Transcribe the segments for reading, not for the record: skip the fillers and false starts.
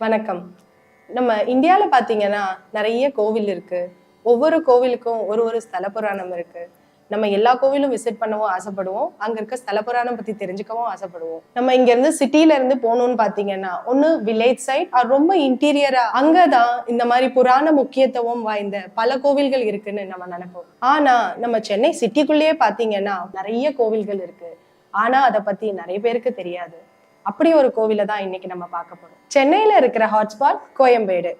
வணக்கம். நம்ம இந்தியால பார்த்தீங்கன்னா, நெறைய கோவில் இருக்கு. ஒவ்வொரு கோவிலுக்கும் ஒரு ஒரு ஸ்தல புராணம் இருக்கு. நம்ம எல்லா கோவிலும் விசிட் பண்ணவும் ஆசைப்படுவோம். அங்க இருக்க ஸ்தல புராணம் பத்தி தெரிஞ்சுக்கவும் ஆசைப்படுவோம். நம்ம இங்க இருந்து சிட்டில இருந்து போணும்னு பார்த்தீங்கன்னா, ஒண்ணு வில்லேஜ் சைட் ரொம்ப இன்டீரியரா அங்க தான் இந்த மாரி புராண முக்கியத்துவம் வாய்ந்த பல கோவில்கள் இருக்குன்னு நம்ம நெனைப்போம். ஆனா, நம்ம சென்னை சிட்டிக்குள்ளேயே பார்த்தீங்கன்னா, நெறைய கோவில்கள் இருக்கு. ஆனா, அத பத்தி நெறைய பேருக்கு தெரியாது. அப்படி ஒரு கோவிலை தான் இன்னைக்கு நம்ம பார்க்க போறோம். சென்னையில இருக்கிற ஹாட்ஸ்பாட் கோயம்பேடு.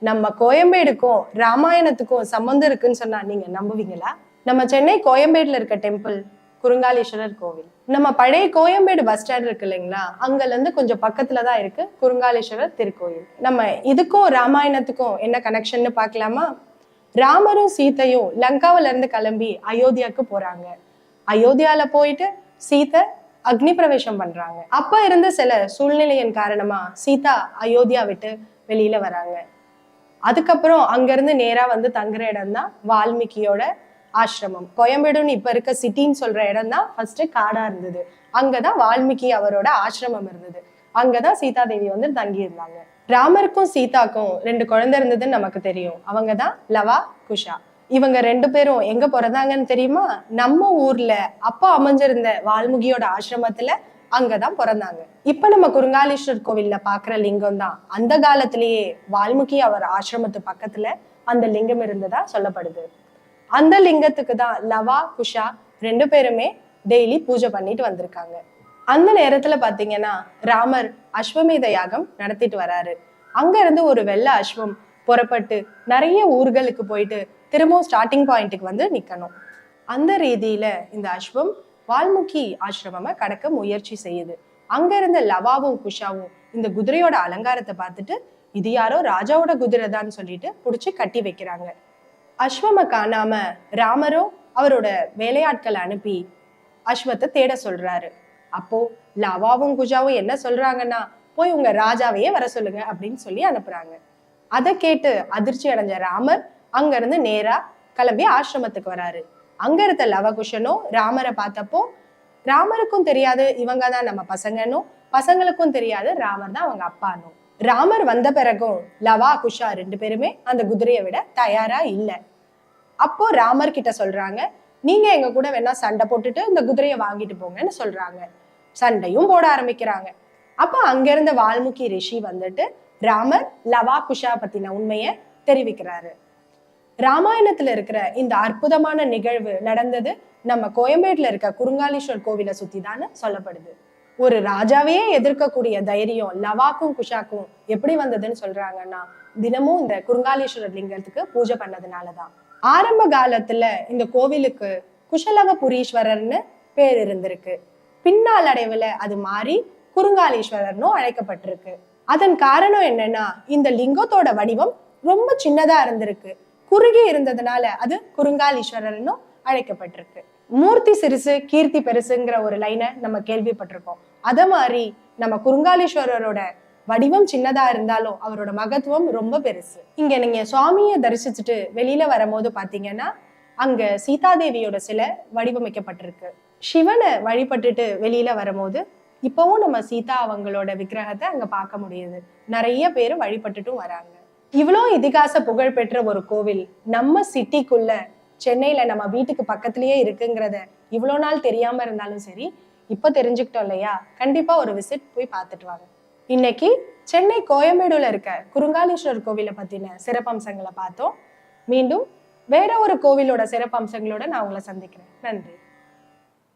நம்ம கோயம்பேடுக்கும் ராமாயணத்துக்கும் சம்பந்தம் இருக்குன்னு சொன்னா நீங்க நம்புவீங்களா? நம்ம சென்னை கோயம்பேடுல இருக்க டெம்பிள் குறுங்காலீஸ்வரர் கோவில். நம்ம பழைய கோயம்பேடு பஸ் ஸ்டாண்ட் இருக்கு இல்லைங்களா, அங்கல இருந்து கொஞ்சம் பக்கத்துல தான் இருக்கு குறுங்காலீஸ்வரர் திருக்கோயில். நம்ம இதுக்கும் ராமாயணத்துக்கும் என்ன கனெக்ஷன் பார்க்கலாமா? ராமரும் சீதையும் லங்காவில இருந்து கிளம்பி அயோத்தியாவுக்கு போறாங்க. அயோத்தியால போயிட்டு சீதை அக்னி பிரவேசம் பண்றாங்க. அப்ப இருந்த சில சூழ்நிலையின் காரணமா சீதா அயோத்தியா விட்டு வெளியில வராங்க. அதுக்கப்புறம் அங்க இருந்து நேரா வந்து தங்குற இடம் தான் வால்மீகியோட ஆசிரமம். கோயம்பேடுன்னு இப்ப இருக்க சிட்டின்னு சொல்ற இடம் தான் ஃபர்ஸ்ட் காடா இருந்தது. அங்கதான் வால்மீகி அவரோட ஆசிரமம் இருந்தது. அங்கதான் சீதா தேவி வந்து தங்கி இருந்தாங்க. ராமருக்கும் சீதாக்கும் 2 குழந்தை இருந்ததுன்னு நமக்கு தெரியும். அவங்கதான் லவா, குஷா. இவங்க 2 பேரும் எங்க பிறந்தாங்கன்னு தெரியுமா? நம்ம ஊர்ல அப்பா அமைஞ்சிருந்த வால்மீகியோட ஆசிரமத்துல அங்கதான் பிறந்தாங்க. இப்ப நம்ம குறுங்காலீஸ்வரர் கோவில்ல பாக்குற லிங்கம் தான் அந்த காலத்திலேயே வால்மீகி அவர் ஆசிரமத்து பக்கத்துல அந்த லிங்கம் இருந்ததா சொல்லப்படுது. அந்த லிங்கத்துக்கு தான் லவா, குஷா 2 பேருமே டெய்லி பூஜை பண்ணிட்டு வந்திருக்காங்க. அந்த நேரத்துல பாத்தீங்கன்னா ராமர் அஸ்வமேத யாகம் நடத்திட்டு வராரு. அங்க இருந்து ஒரு வெள்ளை அஸ்வம் புறப்பட்டு நிறைய ஊர்களுக்கு போயிட்டு திரும்பவும் ஸ்டார்டிங் பாயிண்ட்டுக்கு வந்து நிக்கணும். அந்த ரீதியில இந்த அஸ்வம் வால்மீகி ஆசிரம கடக்க முயற்சி செய்யுது. அங்க இருந்த லவாவும் குஷாவும் இந்த குதிரையோட அலங்காரத்தை பார்த்துட்டு இது யாரோ ராஜாவோட குதிரை தான் சொல்லிட்டு புடிச்சு கட்டி வைக்கிறாங்க. அஸ்வம காணாம ராமரோ அவரோட வேலையாட்களை அனுப்பி அஸ்வத்தை தேட சொல்றாரு. அப்போ லவாவும் குஷாவும் என்ன சொல்றாங்கன்னா, போய் உங்க ராஜாவையே வர சொல்லுங்க அப்படின்னு சொல்லி அனுப்புறாங்க. அதை கேட்டு அதிர்ச்சி அடைஞ்ச ராமர் அங்க இருந்து நேரா கிளம்பி ஆசிரமத்துக்கு வராரு. அங்க இருந்த லவகுஷனும் ராமரை பார்த்தப்போ ராமருக்கும் தெரியாது இவங்க தான் நம்ம பசங்கன்னும், பசங்களுக்கும் தெரியாது ராமர் தான் அவங்க அப்பானும். ராமர் வந்த பிறகும் லவா, குஷா 2 பேருமே அந்த குதிரையை விட தயாரா இல்ல. அப்போ ராமர் கிட்ட சொல்றாங்க, நீங்க எங்க கூட வேணா சண்டை போட்டுட்டு இந்த குதிரையை வாங்கிட்டு போங்கன்னு சொல்றாங்க. சண்டையும் போட ஆரம்பிக்கிறாங்க. அப்ப அங்க இருந்த வால்மீகி ரிஷி வந்துட்டு ராமர் லவா, குஷா பத்தின உண்மையை தெரிவிக்கிறாரு. ராமாயணத்துல இருக்கிற இந்த அற்புதமான நிகழ்வு நடந்தது நம்ம கோயம்பேடுல இருக்க குறுங்காலீஸ்வரர் கோவிலை சுத்தி தான் சொல்லப்படுது. ஒரு ராஜாவையே எதிர்க்கக்கூடிய தைரியம் லவாக்கும் குஷாக்கும் எப்படி வந்ததுன்னு சொல்றாங்கன்னா, தினமும் இந்த குறுங்காலீஸ்வரர் லிங்கத்துக்கு பூஜை பண்ணதுனாலதான். ஆரம்ப காலத்துல இந்த கோவிலுக்கு குஷலவபுரீஸ்வரர்னு பேர் இருந்திருக்கு. பின்னாளடைவுல அது மாறி குறுங்காலீஸ்வரர்னு அழைக்கப்பட்டிருக்கு. அதன் காரணம் என்னன்னா, இந்த லிங்கத்தோட வடிவம் ரொம்ப சின்னதா இருந்திருக்கு. குறுகி இருந்ததுனால அது குறுங்காலீஸ்வரர்னு அழைக்கப்பட்டிருக்கு. மூர்த்தி சிறுசு கீர்த்தி பெருசுங்கிற ஒரு லைனை நம்ம கேள்விப்பட்டிருக்கோம். அத மாதிரி நம்ம குறுங்காலீஸ்வரரோட வடிவம் சின்னதா இருந்தாலும் அவரோட மகத்துவம் ரொம்ப பெருசு. இங்க நீங்க சுவாமியை தரிசிச்சுட்டு வெளியில வரும்போது பாத்தீங்கன்னா அங்க சீதாதேவியோட சிலை வடிவமைக்கப்பட்டிருக்கு. சிவனை வழிபட்டுட்டு வெளியில வரும்போது இப்பவும் நம்ம சீதா அவங்களோட விக்கிரகத்தை அங்க பார்க்க முடியுது. நிறைய பேர் வழிபட்டுட்டும் வராங்க. இவ்வளோ இதிகாச புகழ் பெற்ற ஒரு கோவில் நம்ம சிட்டிக்குள்ள சென்னையில நம்ம வீட்டுக்கு பக்கத்திலேயே இருக்குங்கிறத இவ்வளோ நாள் தெரியாம இருந்தாலும் சரி, இப்ப தெரிஞ்சுக்கிட்டோம் இல்லையா? கண்டிப்பா ஒரு விசிட் போய் பார்த்துட்டு வாங்க. இன்னைக்கு சென்னை கோயம்பேடுல இருக்க குறுங்காலீஸ்வரர் கோவிலை பத்தின சிறப்பம்சங்களை பார்த்தோம். மீண்டும் வேற ஒரு கோவிலோட சிறப்பம்சங்களோட நான் உங்களை சந்திக்கிறேன். நன்றி.